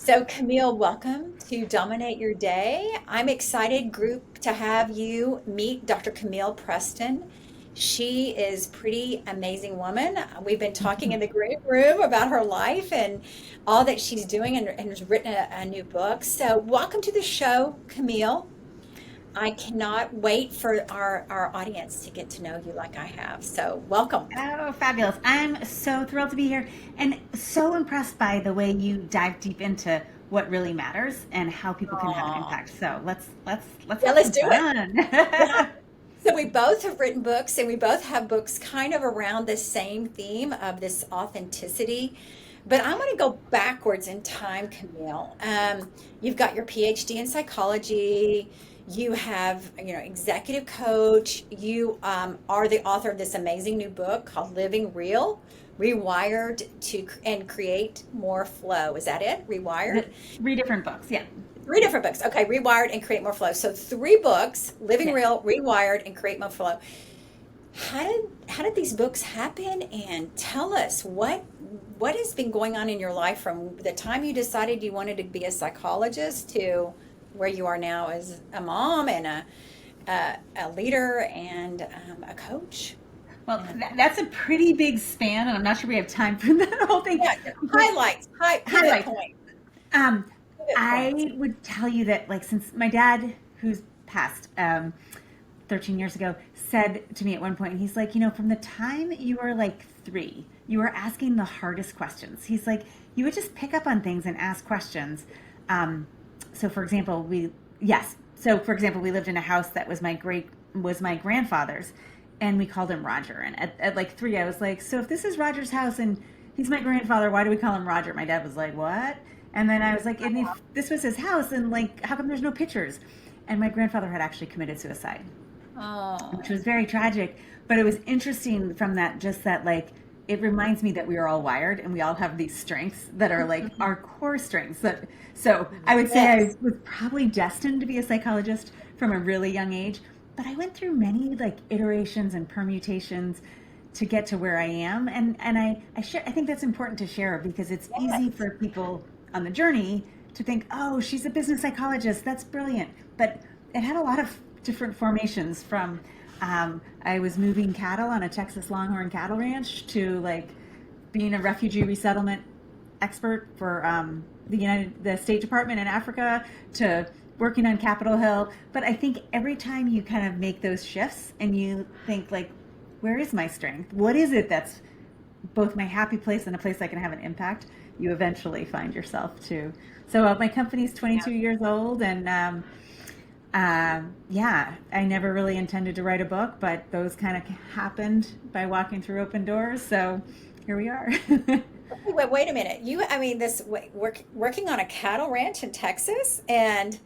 So, Camille, welcome to Dominate Your Day. I'm excited, group, to have you meet Dr. Camille Preston. She is pretty amazing woman. We've been talking in the great room about her life and all that she's doing and has written a new book. So, welcome to the show, Camille. I cannot wait for our audience to get to know you like I have. So, welcome. Oh, fabulous. I'm so thrilled to be here and so impressed by the way you dive deep into what really matters and how people can have an Aw. impact. So let's Yeah, have let's some do it. fun. Yeah. So we both have written books, and we both have books kind of around the same theme of this authenticity. But I want to go backwards in time, Camille. You've got your PhD in psychology. You have, executive coach. You are the author of this amazing new book called Living Real, Rewired to and Create More Flow. Is that it? Rewired? Three different books. Yeah. Three different books. Okay, Rewired and Create More Flow. So three books: Living Yeah. Real, Rewired, and Create More Flow. How did these books happen? And tell us what has been going on in your life from the time you decided you wanted to be a psychologist to where you are now as a mom and a leader and a coach. Well, And that's a pretty big span, and I'm not sure we have time for that whole thing. yeah, But highlights, pivot highlights. point, Um, pivot points. I would tell you that, like, since my dad, who's passed 13 years ago, said to me at one point, he's like, from the time you were like three, you were asking the hardest questions. He's like, you would just pick up on things and ask questions. Um, so, for example, yes. So, for example, we lived in a house that was my grandfather's, and we called him Roger. And at like three, I was like, so if this is Roger's house and he's my grandfather, why do we call him Roger? My dad was like, what? And then I was like, and if this was his house, and like, how come there's no pictures? And my grandfather had actually committed suicide, which Oh, was very tragic. But it was interesting from that, just that, like, it reminds me that we are all wired and we all have these strengths that are like our core strengths. So I would say I yes. was probably destined to be a psychologist from a really young age, but I went through many like iterations and permutations to get to where I am. I think that's important to share because it's easy Yes. for people on the journey to think, oh, she's a business psychologist. That's brilliant. But it had a lot of different formations from I was moving cattle on a Texas Longhorn cattle ranch to like being a refugee resettlement expert for the State Department in Africa to working on Capitol Hill. But I think every time you kind of make those shifts and you think like, where is my strength? What is it that's both my happy place and a place I can have an impact? You eventually find yourself too. So my company's Yeah. 22 years old, and yeah, I never really intended to write a book, but those kind of happened by walking through open doors. So here we are. Wait a minute. I mean, working on a cattle ranch in Texas and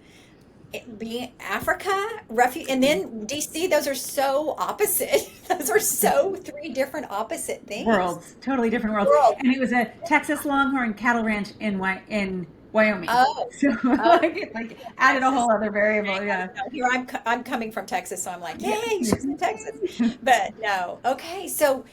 being Africa, and then DC, those are so opposite. Those are so three different opposite things. Worlds, totally different worlds. World. And it was a Texas Longhorn cattle ranch in Wyoming. Oh, So oh, like it like added a Texas. whole other variable. Okay. Yeah. No, here I'm coming from Texas, so I'm like, Yeah. yay, she's in Texas. But no. Okay. So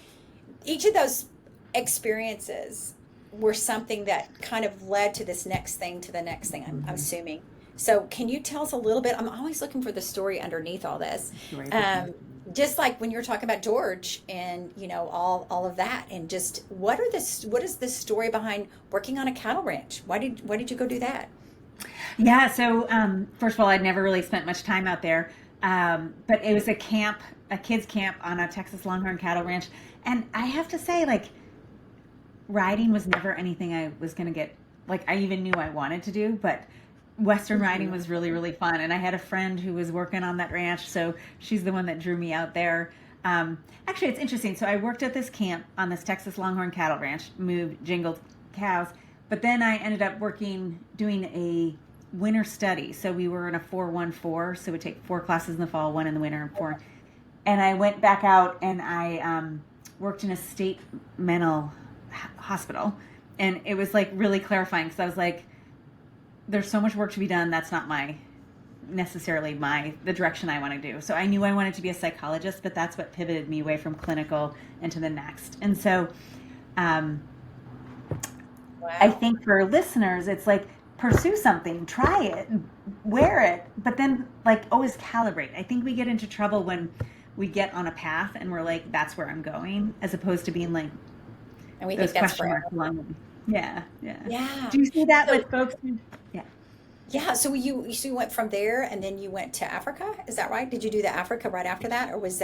each of those experiences were something that kind of led to this next thing to the next thing, I'm Mhm. assuming. So can you tell us a little bit? I'm always looking for the story underneath all this. Sure, Um, just like when you were talking about George and all of that, and just what is the story behind working on a cattle ranch? Why did you go do that? Yeah, so first of all, I'd never really spent much time out there, but it was a kids camp on a Texas Longhorn cattle ranch, and I have to say, like, riding was never anything I was going to get, like, I even knew I wanted to do, but Western riding Mhm. was really, really fun, and I had a friend who was working on that ranch, so she's the one that drew me out there. Actually, it's interesting. So I worked at this camp on this Texas Longhorn cattle ranch, moved, jingled cows, but then I ended up doing a winter study. So we were in a 4-1-4, so we take four classes in the fall, one in the winter, and four. And I went back out and I worked in a state mental hospital, and it was like really clarifying because I was like, there's so much work to be done. That's not necessarily the direction I want to do. So I knew I wanted to be a psychologist, but that's what pivoted me away from clinical into the next. And so um, I Wow. think for listeners, it's like pursue something, try it, wear it, but then like always calibrate. I think we get into trouble when we get on a path and we're like, that's where I'm going, as opposed to being like And we those think that's question forever. marks along the way. Yeah, yeah. Yeah. Do you see that So with folks? Yeah. yeah, so you went from there and then you went to Africa. Is that right? Did you do the Africa right after that, or was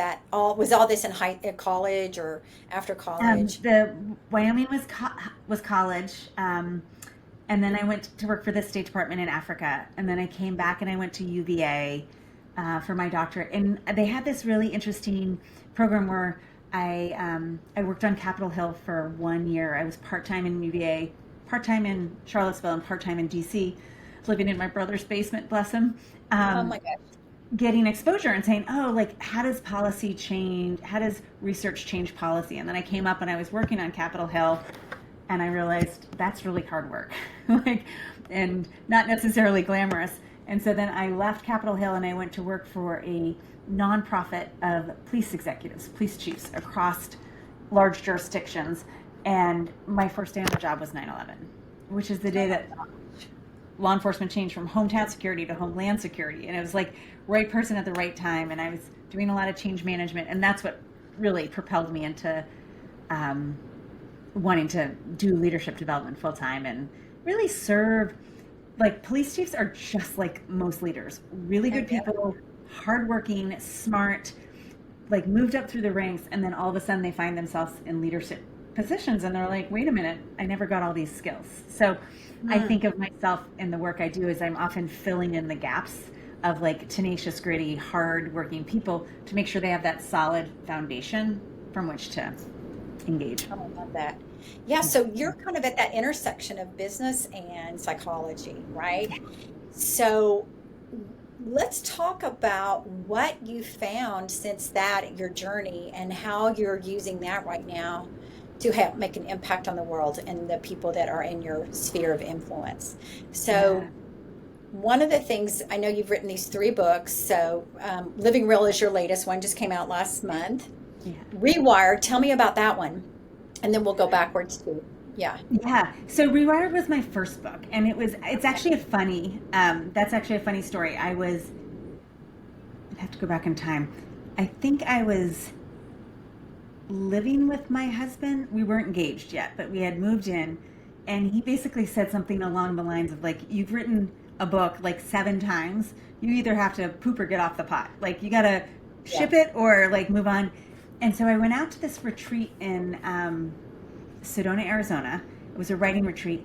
all this in college or after college? The Wyoming was college, and then I went to work for the State Department in Africa, and then I came back and I went to UVA for my doctorate, and they had this really interesting program where I worked on Capitol Hill for 1 year. I was part time in UVA, part time in Charlottesville, and part time in DC, living in my brother's basement. Bless him. Oh Um, my gosh. Getting exposure and saying, oh, like, how does policy change? How does research change policy? And then I came up and I was working on Capitol Hill and I realized that's really hard work, like, and not necessarily glamorous. And so then I left Capitol Hill and I went to work for a nonprofit of police executives, police chiefs across large jurisdictions. And my first day on the job was 9/11, which is the day that law enforcement changed from hometown security to homeland security. And it was like right person at the right time. And I was doing a lot of change management. And that's what really propelled me into wanting to do leadership development full time and really serve. Like, police chiefs are just like most leaders, really good Yeah. people, hardworking, smart, like moved up through the ranks. And then all of a sudden they find themselves in leadership positions and they're like, wait a minute, I never got all these skills. So I think of myself in the work I do as I'm often filling in the gaps of like tenacious, gritty, hard working people to make sure they have that solid foundation from which to engage. Oh, I love that. Yeah, so you're kind of at that intersection of business and psychology, right? So let's talk about what you found since that, your journey, and how you're using that right now to help make an impact on the world and the people that are in your sphere of influence. So, Yeah. one of the things I know you've written these three books. So, Living Real is your latest one, just came out last month. Yeah. Rewire, tell me about that one, and then we'll go backwards to, yeah. Yeah. So Rewired was my first book, and it's actually a funny, that's actually a funny story. I'd have to go back in time. I think I was living with my husband. We weren't engaged yet, but we had moved in, and he basically said something along the lines of like, you've written a book like 7 times. You either have to poop or get off the pot. Like, you got to Yeah. ship it or like move on. And so I went out to this retreat in Sedona, Arizona. It was a writing retreat,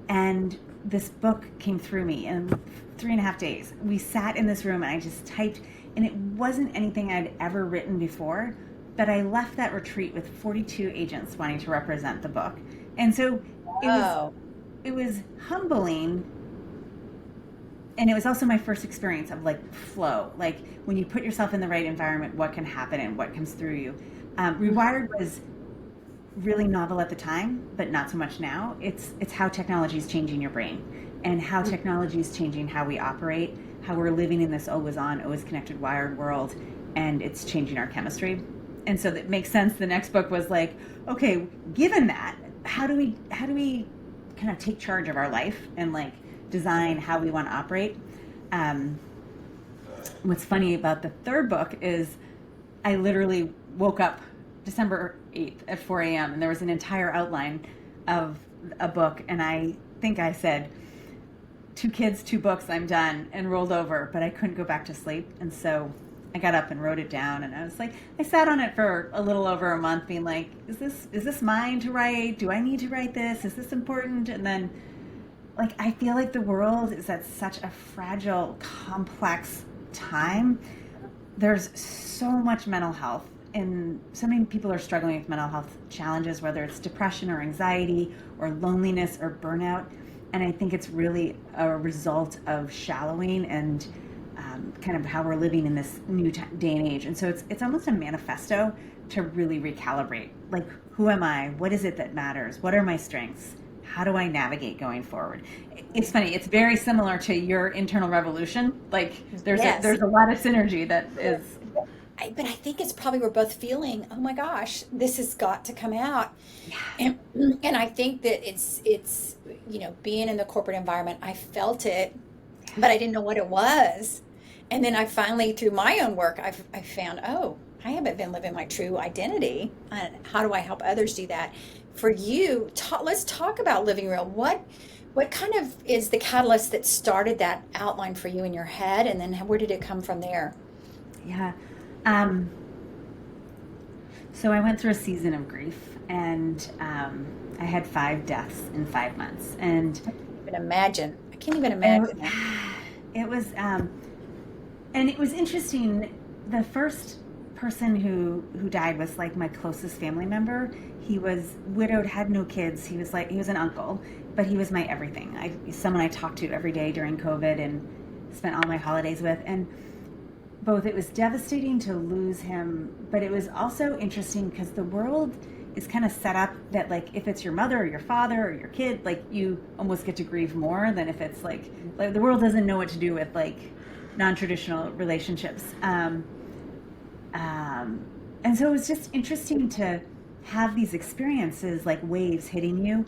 and this book came through me in 3.5 days. We sat in this room and I just typed, and it wasn't anything I'd ever written before, but I left that retreat with 42 agents wanting to represent the book. And so it was Oh, it was humbling, and it was also my first experience of like flow, like when you put yourself in the right environment, what can happen and what comes through you. Rewired was really novel at the time, but not so much now. It's how technology is changing your brain, and how technology is changing how we operate, how we're living in this always on, always connected, wired world, and it's changing our chemistry. And so that makes sense. The next book was like, okay, given that, how do we kind of take charge of our life and like design how we want to operate? What's funny about the third book is I literally woke up December 8th at 4 a.m. and there was an entire outline of a book, and I think I said, 2 kids, 2 books, I'm done, and rolled over, but I couldn't go back to sleep. And so I got up and wrote it down, and I was like, I sat on it for a little over a month being like, is this mine to write? Do I need to write this? Is this important? And then, like, I feel like the world is at such a fragile, complex time. There's so much mental health, and so many people are struggling with mental health challenges, whether it's depression or anxiety or loneliness or burnout. And I think it's really a result of shallowing and kind of how we're living in this new day and age. And so it's almost a manifesto to really recalibrate. Like, who am I? What is it that matters? What are my strengths? How do I navigate going forward? It's funny. It's very similar to your internal revolution. Like, there's yes. a lot of synergy that is but I think it's probably we're both feeling, oh my gosh, this has got to come out. Yeah. And I think that it's being in the corporate environment, I felt it, but I didn't know what it was. And then I finally, through my own work, I found, oh, I haven't been living my true identity. How do I help others do that? For you, let's talk about living real. What kind of is the catalyst that started that outline for you in your head, and then where did it come from there? Yeah. Um, so I went through a season of grief, and I had 5 deaths in 5 months, and I can't even imagine. I can't even it, imagine that. it was, and it was interesting. The first person who died was like my closest family member. He was widowed, had no kids. He was an uncle, but he was my everything. Someone I talked to every day during COVID and spent all my holidays with, and both it was devastating to lose him, but it was also interesting because the world is kind of set up that, like, if it's your mother or your father or your kid, like, you almost get to grieve more than if it's like the world doesn't know what to do with like non-traditional relationships. And so it was just interesting to have these experiences like waves hitting you.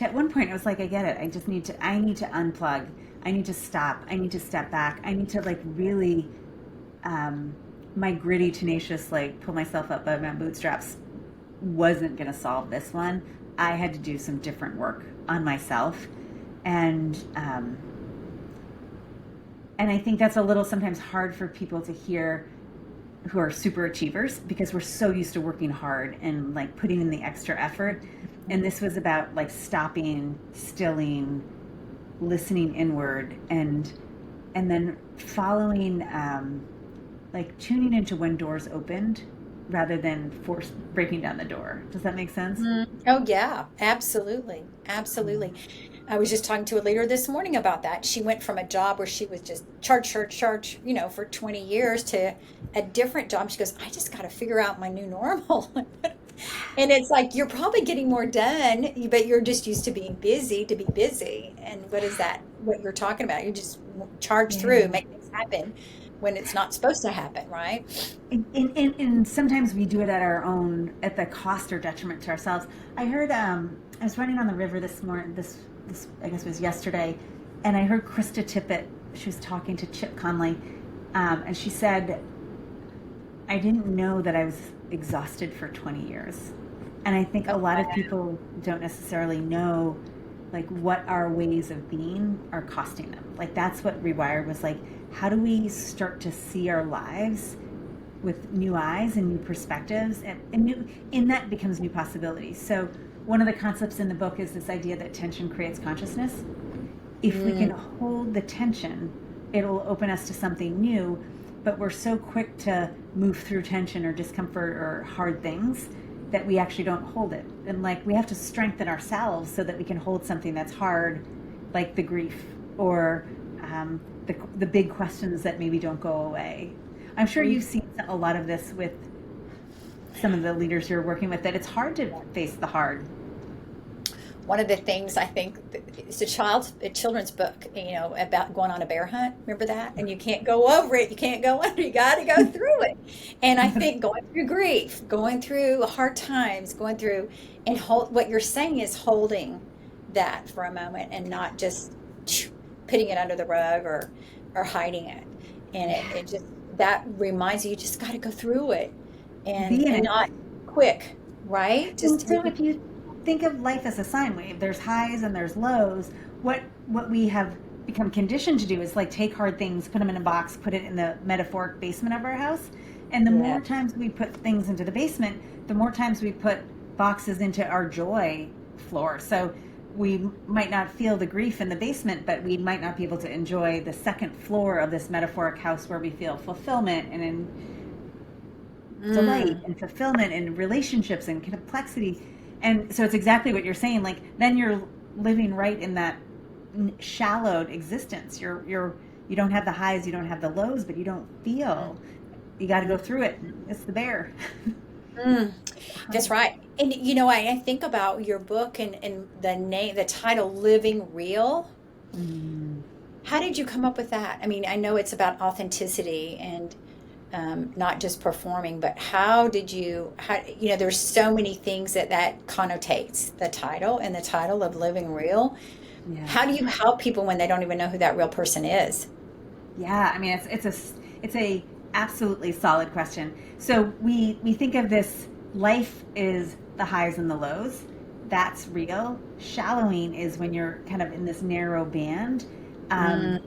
At one point, it was like, I get it. I need to unplug. I need to stop. I need to step back. I need to like really, my gritty, tenacious, like pull myself up by my bootstraps wasn't going to solve this one. I had to do some different work on myself. And I think that's a little sometimes hard for people to hear who are super achievers, because we're so used to working hard and like putting in the extra effort. And this was about like stopping, stilling, listening inward, and then following, like tuning into when doors opened rather than force breaking down the door. Does that make sense? Oh yeah, absolutely. Absolutely. I was just talking to a leader this morning about that. She went from a job where she was just charge, for 20 years to a different job. She goes, I just got to figure out my new normal. And it's like, you're probably getting more done, but you're just used to being busy to be busy. And what is that? What you're talking about? You just charge through, Yeah. make things happen when it's not supposed to happen, right? And sometimes we do it at the cost or detriment to ourselves. I heard, I was running on the river this morning, this I guess it was yesterday, and I heard Krista Tippett. She was talking to Chip Conley, and she said, I didn't know that I was exhausted for 20 years. And I think a Oh, lot of wow. people don't necessarily know like what our ways of being are costing them. Like that's what Rewired was like, how do we start to see our lives with new eyes and new perspectives, and new, in that becomes new possibilities. So one of the concepts in the book is this idea that tension creates consciousness. If we can Mm, hold the tension, it'll open us to something new. But we're so quick to move through tension or discomfort or hard things that we actually don't hold it. And like we have to strengthen ourselves so that we can hold something that's hard, like the grief or the big questions that maybe don't go away. I'm sure mm. you've seen a lot of this with some of the leaders you're working with, that it's hard to face the hard. One of the things I think it's a children's book, about going on a bear hunt. Remember that? And you can't go over it, you can't go under, you got to go through it. And I think going through grief, going through hard times, going through and what you're saying is holding that for a moment and not just putting it under the rug or hiding it. And it just that reminds you just got to go through it Be in and it. not quick, right? And Just so really. if you think of life as a sine wave, there's highs and there's lows. What we have become conditioned to do is like take hard things, put them in a box, put it in the metaphoric basement of our house. And the Yeah. more times we put things into the basement, the more times we put boxes into our joy floor. So we might not feel the grief in the basement, but we might not be able to enjoy the second floor of this metaphoric house where we feel fulfillment and in delight Mm. and fulfillment and relationships and complexity. And so it's exactly what you're saying. Like then you're living right in that shallowed existence. You don't have the highs, you don't have the lows, but you don't feel. You got to go through it. It's the bear. Mm, that's Hard. right. And I think about your book and the title Living Real. Mm. How did you come up with that? I mean, I know it's about authenticity and not just performing, but how did there's so many things that connotates the title, and the title of Living Real. Yeah. How do you help people when they don't even know who that real person is? Yeah, I mean it's a absolutely solid question. So we think of this, life is the highs and the lows. That's real. Shallowing is when you're kind of in this narrow band. Um,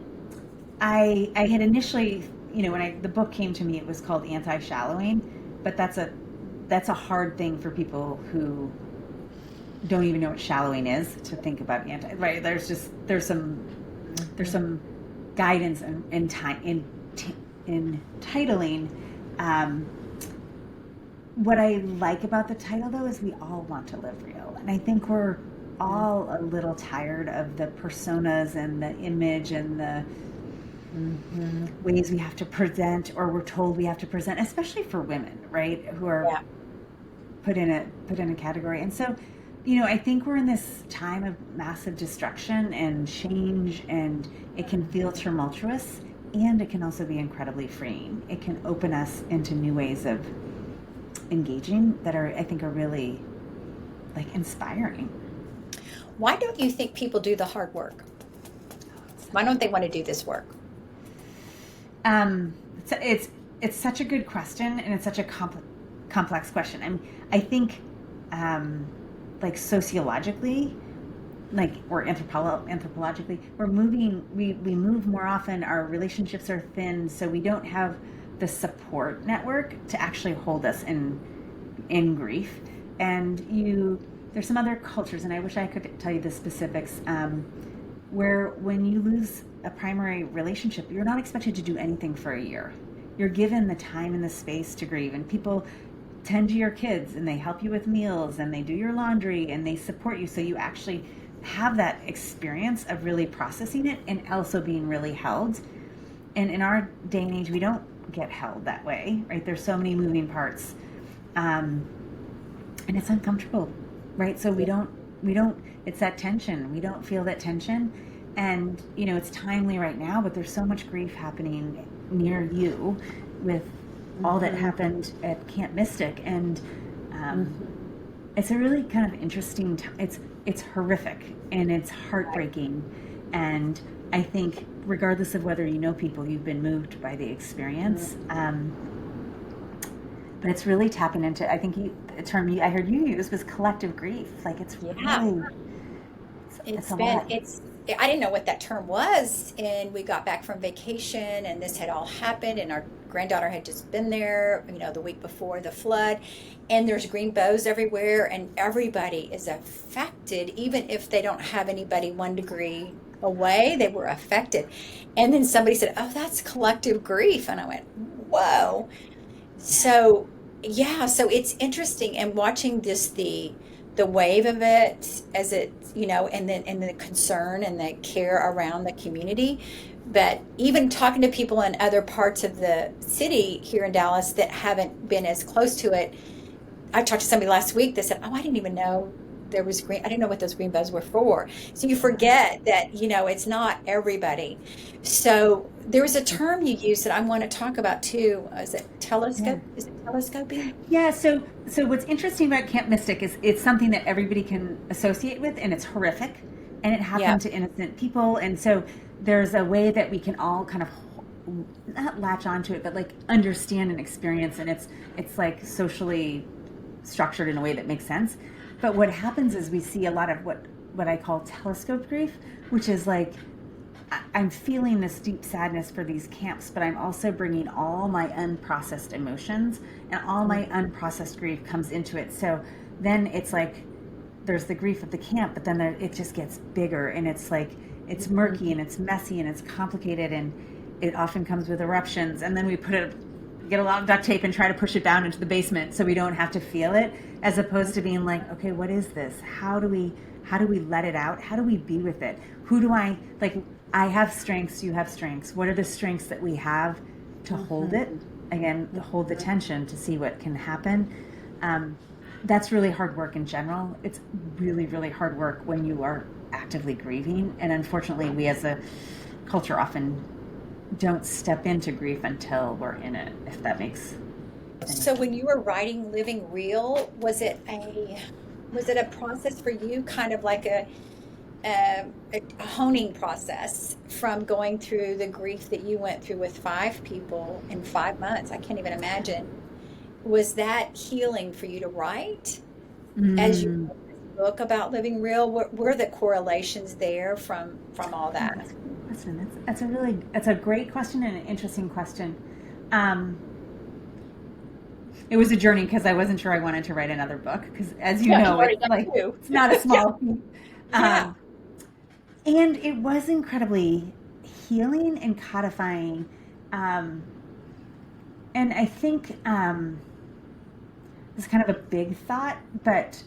Mm, I had initially, when the book came to me, it was called Anti-Shallowing, but that's a hard thing for people who don't even know what shallowing is to think about anti. Right? There's some guidance in titling. Um, what I like about the title, though, is we all want to live real, and I think we're all a little tired of the personas and the image and the ways we have to present, or we're told we have to present, especially for women, right, who are yeah. put in a category. And so, I think we're in this time of massive destruction and change, and it can feel tumultuous, and it can also be incredibly freeing. It can open us into new ways of engaging that I think are really like inspiring. Why don't you think people do the hard work? Why don't they want to do this work? Um, it's such a good question, and it's such a complex question. I think, like sociologically, like, or anthropologically, we move more often. Our relationships are thin, so we don't have the support network to actually hold us in grief. And there's some other cultures, and I wish I could tell you the specifics, where when you lose a primary relationship, you're not expected to do anything for a year. You're given the time and the space to grieve, and people tend to your kids, and they help you with meals, and they do your laundry, and they support you, so you actually have that experience of really processing it and also being really held. And in our day and age, we don't get held that way, right? There's so many moving parts, and it's uncomfortable, right? So we don't, it's that tension. We don't feel that tension. And, it's timely right now, but there's so much grief happening near you with all that happened at Camp Mystic. And it's a really kind of interesting, it's horrific, and it's heartbreaking. And I think regardless of whether you know people, you've been moved by the experience. But it's really tapping into, I think the term I heard you use was collective grief. Like, it's Yeah. really, it's It's a been, lot. it's, I didn't know what that term was. And we got back from vacation, and this had all happened, and our granddaughter had just been there, the week before the flood. And there's green bows everywhere, and everybody is affected, even if they don't have anybody 1 degree away, they were affected. And then somebody said, "Oh, that's collective grief." And I went, "Whoa." So yeah, so it's interesting, and watching the wave of it as it, and the concern and the care around the community. But even talking to people in other parts of the city here in Dallas that haven't been as close to it. I talked to somebody last week that said, "Oh, I didn't even know there was green. I didn't know what those green buds were for." So you forget that, it's not everybody. So there was a term you used that I want to talk about too. Is it Yeah. telescope? Is it telescoping? Yeah, so what's interesting about Camp Mystic is it's something that everybody can associate with, and it's horrific, and it Yeah. happened to innocent people. And so there's a way that we can all kind of not latch onto it, but like understand and experience, and it's like socially structured in a way that makes sense. But what happens is we see a lot of what I call telescope grief, which is like, I'm feeling this deep sadness for these camps, but I'm also bringing all my unprocessed emotions, and all my unprocessed grief comes into it. So then it's like there's the grief of the camp, but then it just gets bigger, and it's like it's murky, and it's messy, and it's complicated, and it often comes with eruptions. And then we get a lot of duct tape and try to push it down into the basement so we don't have to feel it, as opposed to being like, okay, what is this? How do we let it out? How do we be with it? Who do I have strengths, you have strengths. What are the strengths that we have to hold it? Again, to hold the tension, to see what can happen. That's really hard work in general. It's really, really hard work when you are actively grieving. And unfortunately, we as a culture often don't step into grief until we're in it, if that makes any So sense. when you were writing Living Real, was it a process for you, kind of like a honing process from going through the grief that you went through with 5 people in 5 months? I can't even imagine. Was that healing for you to write as you Mm, wrote this book about living real? Were the correlations there from all oh, that? that's a good question. That's a great question and an interesting question. Um, it was a journey because I wasn't sure I wanted to write another book because, as you Yeah, you've know, already it's done like two. it's not a Yeah, small feat. yeah. Um, and it was incredibly healing and codifying. Um, and I think it's kind of a big thought, but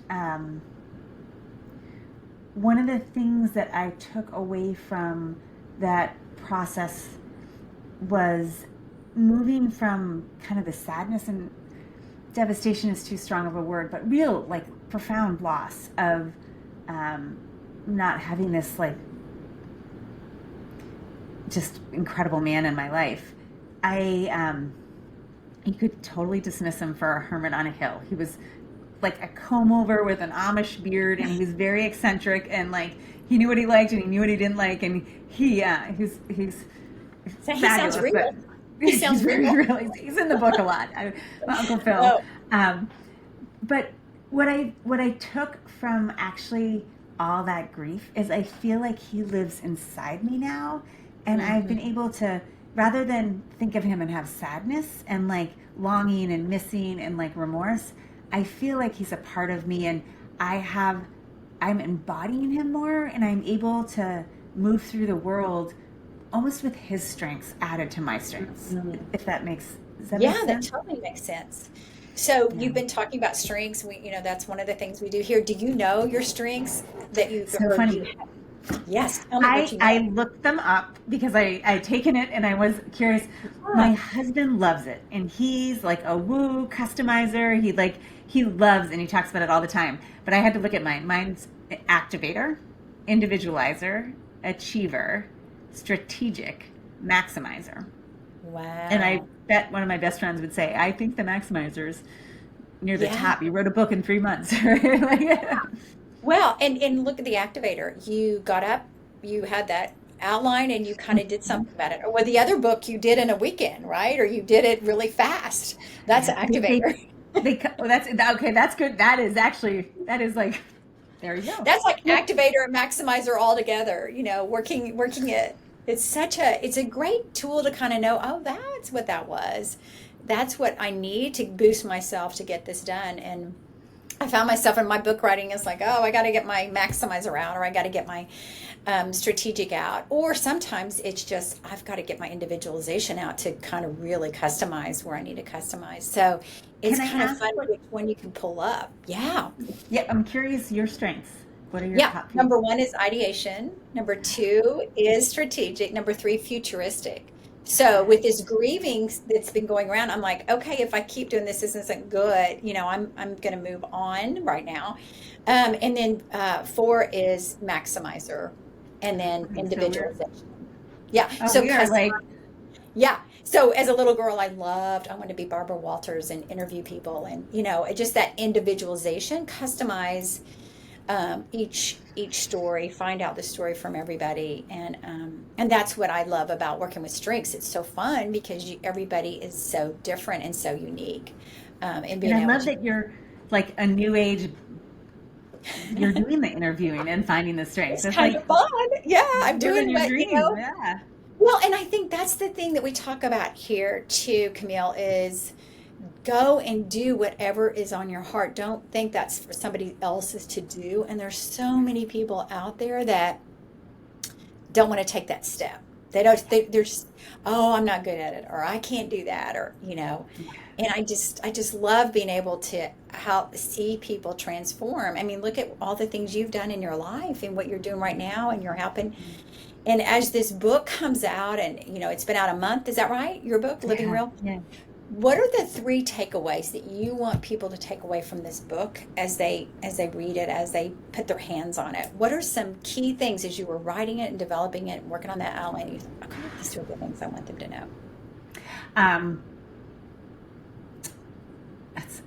one of the things that I took away from that process was moving from kind of the sadness, and devastation is too strong of a word, but real, like, profound loss of um, not having this, like, just incredible man in my life. I you could totally dismiss him for a hermit on a hill. He was like a comb over with an Amish beard, and he was very eccentric, and like he knew what he liked and he knew what he didn't like, and he's So he sounds fabulous, but real. He he's sounds very real. real. He's in the book a lot. My Uncle Phil. Oh, Um, but what I took from actually all that grief is I feel like he lives inside me now, and I've hmm, been able to, rather than think of him and have sadness and like longing and missing and like remorse, I feel like he's a part of me, and I have I'm embodying him more, and I'm able to move through the world almost with his strengths added to my strengths. If that makes Does that make yeah, that sense? totally makes sense. So Yeah. you've been talking about strengths. That's one of the things we do here. Do you know your strengths that you've So heard you funny. have? Yes, tell me what I you I know. looked them up because I'd taken it and I was curious. My Ah, husband loves it, and he's like a woo customizer. He loves, and he talks about it all the time. But I had to look at mine. Mine's activator, individualizer, achiever, strategic, maximizer. And I wow. bet one of my best friends would say, I think the maximizer's near the Yeah. top. You wrote a book in 3 months. Like, Well, and look at the activator. You got up, you had that outline, and you kind of did something about it. Or with the other book, you did in a weekend, right? Or you did it really fast. That's yeah, activator. oh, that's okay. That's good. That is like, there you go. That's like Yep. activator and maximizer all together, working it. It's a great tool to kind of know, oh, that's what that was. That's what I need to boost myself to get this done. And I found myself in my book writing is like, oh, I got to get my maximizer out, or I got to get my strategic out. Or sometimes it's just, I've got to get my individualization out to kind of really customize where I need to customize. So it's Can I kind of ask fun what? which one you can pull up. Yeah. Yeah, I'm curious your strengths. What are your Yeah. top few? Number one is ideation. Number two is strategic. Number three, futuristic. So with this grieving that's been going around, I'm like, okay, if I keep doing this isn't good, I'm going to move on right now. And then four is maximizer, and then Okay, so individualization. Yeah. So we are like, yeah. So as a little girl, I wanted to be Barbara Walters and interview people, and just that individualization, customize each story, find out the story from everybody, and that's what I love about working with strengths. It's so fun because everybody is so different and so unique, and and being I able love to. that you're like a new age. You're doing the interviewing and finding the strengths. It's It's kind like of fun. Yeah, I'm living doing your what dream. Yeah. well, and I think that's the thing that we talk about here too, Camille, is go and do whatever is on your heart. Don't think that's for somebody else's to do. And there's so many people out there that don't want to take that step. They don't, they're just, oh, I'm not good at it, or I can't do that, and I just love being able to help see people transform. I mean, look at all the things you've done in your life and what you're doing right now, and you're helping. And as this book comes out, and it's been out a month, is that right? Your book, Living Yeah. Real? Yeah. What are the three takeaways that you want people to take away from this book as they read it, as they put their hands on it? What are some key things as you were writing it and developing it and working on that outline? You thought, okay, these are the things I want them to know. Um,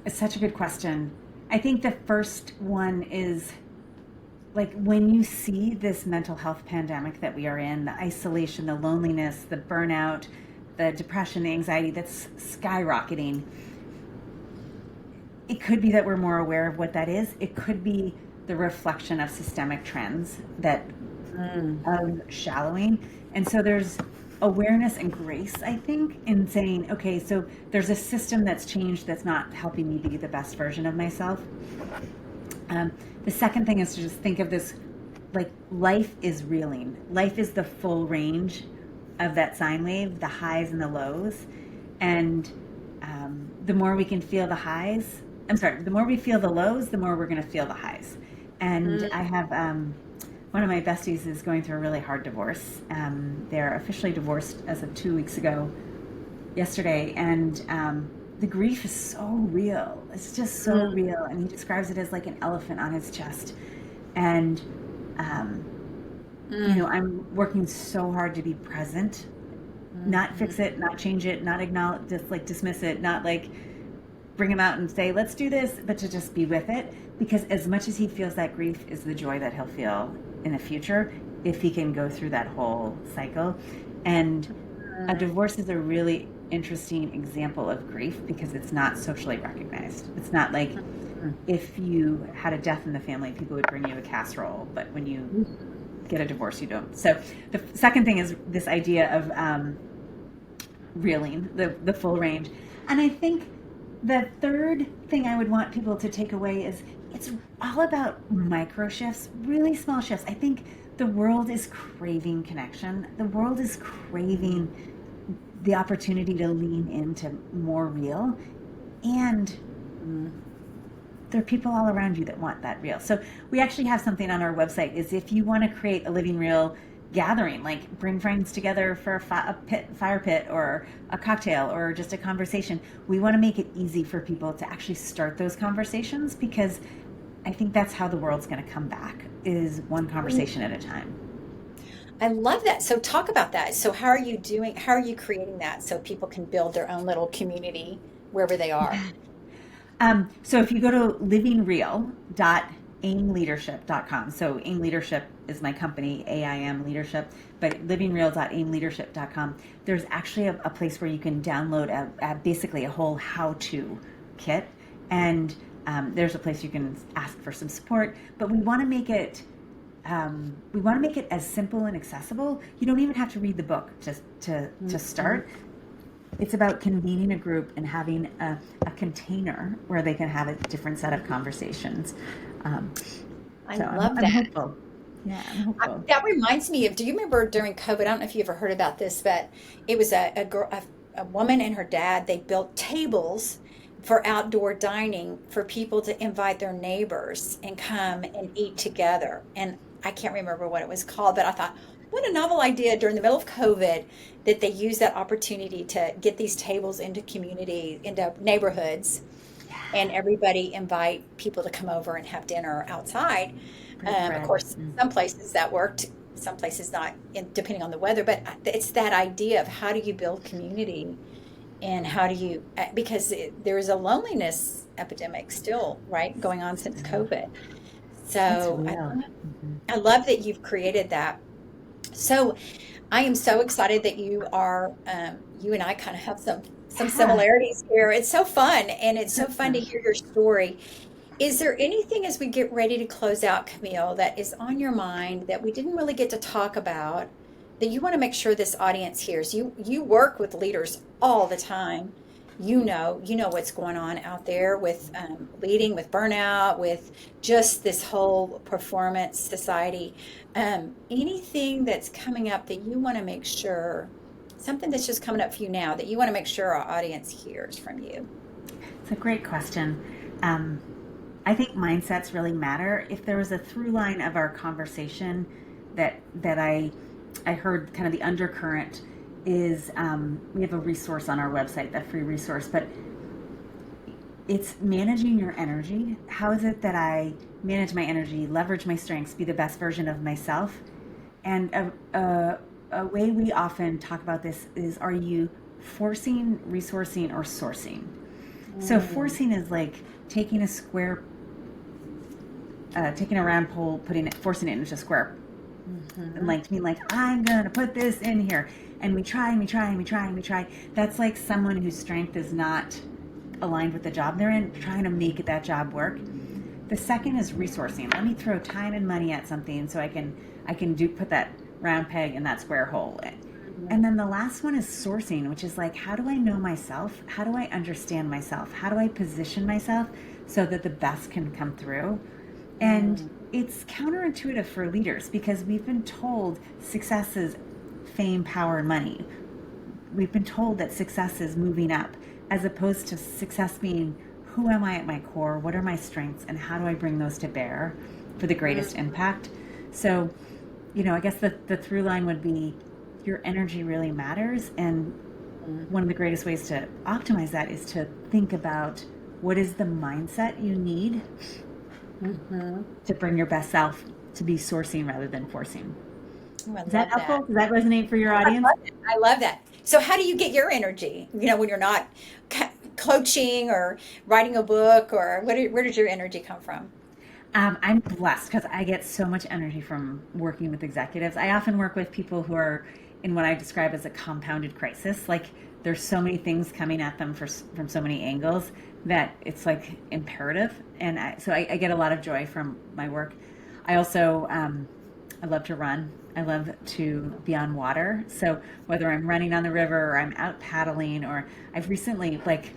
it's such a good question. I think the first one is like when you see this mental health pandemic that we are in, the isolation, the loneliness, the burnout, the depression, the anxiety that's skyrocketing, it could be that we're more aware of what that is. It could be the reflection of systemic trends that of shallowing. And so there's awareness and grace, I think, in saying, okay, so there's a system that's changed that's not helping me be the best version of myself. The second thing is to just think of this like life is reeling. Life is the full range of that sine wave, the highs and the lows. And the more we can feel the highs, the more we feel the lows, the more we're going to feel the highs. And I have one of my besties is going through a really hard divorce. They're officially divorced as of 2 weeks ago, yesterday. And the grief is so real. It's just so real. And he describes it as like an elephant on his chest. And, I'm working so hard to be present, not fix it, not change it, not acknowledge, just like dismiss it, not like bring him out and say, let's do this, but to just be with it. Because as much as he feels that grief is the joy that he'll feel in the future, if he can go through that whole cycle. And a divorce is a really interesting example of grief because it's not socially recognized. It's not like if you had a death in the family, people would bring you a casserole, but when you get a divorce, you don't. So the second thing is this idea of reeling, the full range. And I think the third thing I would want people to take away is it's all about micro shifts, really small shifts. I think the world is craving connection. The world is craving the opportunity to lean into more real. And there are people all around you that want that real. So we actually have something on our website is if you want to create a living real gathering, like bring friends together for a fire pit or a cocktail or just a conversation, we want to make it easy for people to actually start those conversations because I think that's how the world's going to come back is one conversation at a time. I love that. So talk about that. So how are you creating that so people can build their own little community wherever they are? So if you go to livingreal.aimleadership.com, so AIM Leadership is my company, AIM Leadership, but livingreal.aimleadership.com, there's actually a place where you can download basically a whole how-to kit. And there's a place you can ask for some support, but we want to make it as simple and accessible. You don't even have to read the book just to start. It's about convening a group and having a container where they can have a different set of conversations. I love that. I'm hopeful. Yeah, I'm hopeful. That reminds me of, do you remember during COVID? I don't know if you ever heard about this, but it was a woman and her dad, they built tables for outdoor dining for people to invite their neighbors and come and eat together. And I can't remember what it was called, but I thought, what a novel idea during the middle of COVID that they use that opportunity to get these tables into community, into neighborhoods, and everybody invite people to come over and have dinner outside. Of course, some places that worked, some places not, depending on the weather, but it's that idea of how do you build community and how do you, because there is a loneliness epidemic still, right, going on since COVID. So I love that you've created that. So I am so excited that you and I kind of have some similarities here. It's so fun, and it's so fun to hear your story. Is there anything as we get ready to close out, Camille, that is on your mind that we didn't really get to talk about that you want to make sure this audience hears? You work with leaders all the time. You know what's going on out there with leading, with burnout, with just this whole performance society. Anything that's coming up that you want to make sure, something that's just coming up for you now that you want to make sure our audience hears from you? It's a great question. I think mindsets really matter. If there was a through line of our conversation that I heard kind of the undercurrent is we have a resource on our website, a free resource, but it's managing your energy. How is it that I manage my energy, leverage my strengths, be the best version of myself? And a way we often talk about this is, are you forcing, resourcing, or sourcing? So forcing is like taking a square, taking a round pole, forcing it into a square, and like being like, I'm gonna put this in here, and we try and we try and we try and we try. That's like someone whose strength is not aligned with the job they're in, trying to make that job work. The second is resourcing. Let me throw time and money at something so I can put that round peg in that square hole. And then the last one is sourcing, which is like, how do I know myself? How do I understand myself? How do I position myself so that the best can come through? And it's counterintuitive for leaders because we've been told success is fame, power, and money. We've been told that success is moving up, as opposed to success being, who am I at my core? What are my strengths? And how do I bring those to bear for the greatest impact? So, I guess the through line would be, your energy really matters. And one of the greatest ways to optimize that is to think about, what is the mindset you need to bring your best self, to be sourcing rather than forcing. Oh, I Is that love helpful? that. Does that resonate for your I audience? love it. I love that. So how do you get your energy? When you're not coaching or writing a book, or where does your energy come from? I'm blessed because I get so much energy from working with executives. I often work with people who are in what I describe as a compounded crisis. Like, there's so many things coming at them from so many angles that it's like imperative. And so I get a lot of joy from my work. I also, I love to run. I love to be on water. So whether I'm running on the river or I'm out paddling, or I've recently, like,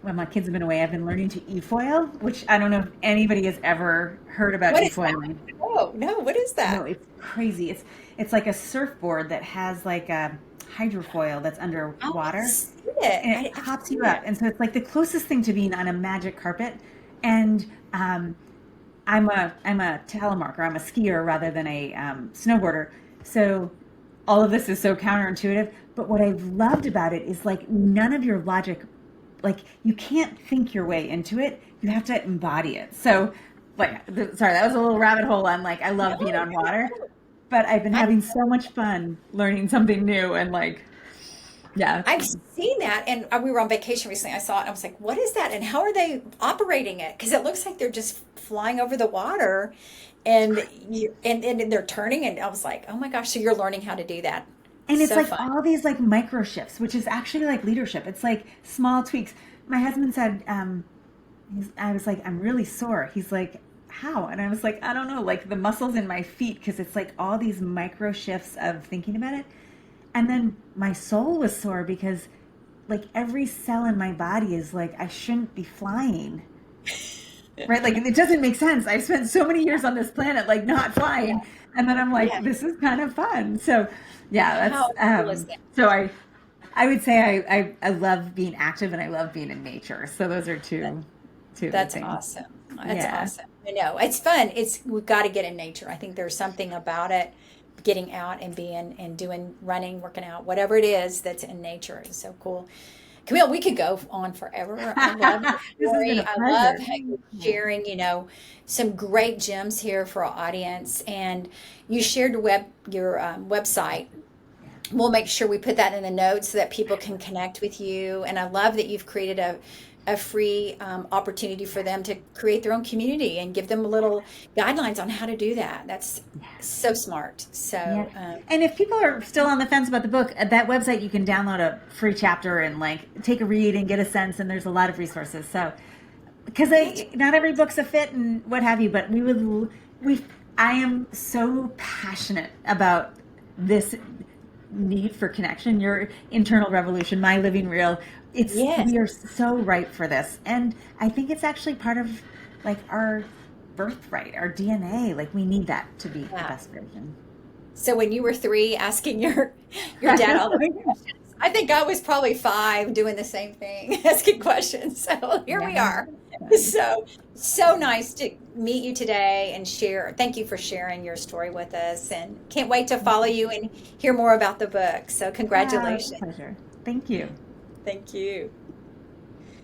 when my kids have been away, I've been learning to e-foil, which I don't know if anybody has ever heard about What is that? e-foiling. Oh, no, what is No, that? it's crazy. It's like a surfboard that has like a hydrofoil that's Oh, I underwater, see it. and it I've pops seen you up. it. And so it's like the closest thing to being on a magic carpet. And I'm a telemarker. I'm a skier rather than a snowboarder. So all of this is so counterintuitive. But what I've loved about it is, like, none of your logic, like, you can't think your way into it. You have to embody it. So, like, sorry, that was a little rabbit hole on, like, I No, love being on water, no. but I've been I having so much fun learning something new, and, like, yeah, I've seen that, and we were on vacation recently. I saw it, and I was like, "What is that? And how are they operating it? Because it looks like they're just flying over the water, and and they're turning." And I was like, "Oh my gosh!" So you're learning how to do that. and it's So like fun. all these like micro shifts, which is actually like leadership. It's like small tweaks. My husband said, I was like, I'm really sore. He's like, how? And I was like, I don't know, like the muscles in my feet, because it's like all these micro shifts of thinking about it. And then my soul was sore because, like, every cell in my body is like, I shouldn't be flying. Right? Like, it doesn't make sense. I spent so many years on this planet, like, not Yeah, flying. And then I'm like, yeah. this is kind of fun. So, yeah, How that's, cool is that? so I would say I love being active and I love being in nature. So those are That- two of the That's things. awesome. That's Yeah. awesome. I know it's fun. We've got to get in nature. I think there's something about it, getting out and being and doing running, working out, whatever it is that's in nature is so cool. Camille, we could go on forever. I love your This has been story. a I love pleasure. how you're sharing, some great gems here for our audience. And you shared your website. We'll make sure we put that in the notes so that people can connect with you. And I love that you've created a free opportunity for them to create their own community and give them a little guidelines on how to do that. That's so smart. Yeah. So, And if people are still on the fence about the book, at that website you can download a free chapter and like take a read and get a sense, and there's a lot of resources. So, because that's not every book's a fit and what have you, but I am so passionate about this need for connection, your internal revolution, my living real. yes. We are so ripe for this. And I think it's actually part of like our birthright, our DNA. Like, we need that to be the Yeah. best version. So when you were 3 asking your dad all those questions, I think I was probably 5 doing the same thing, asking questions. So here we Yeah. are. So, so nice to meet you today and share. Thank you for sharing your story with us, and can't wait to follow you and hear more about the book. So, Yeah, it's a congratulations. pleasure. Thank you. Thank you.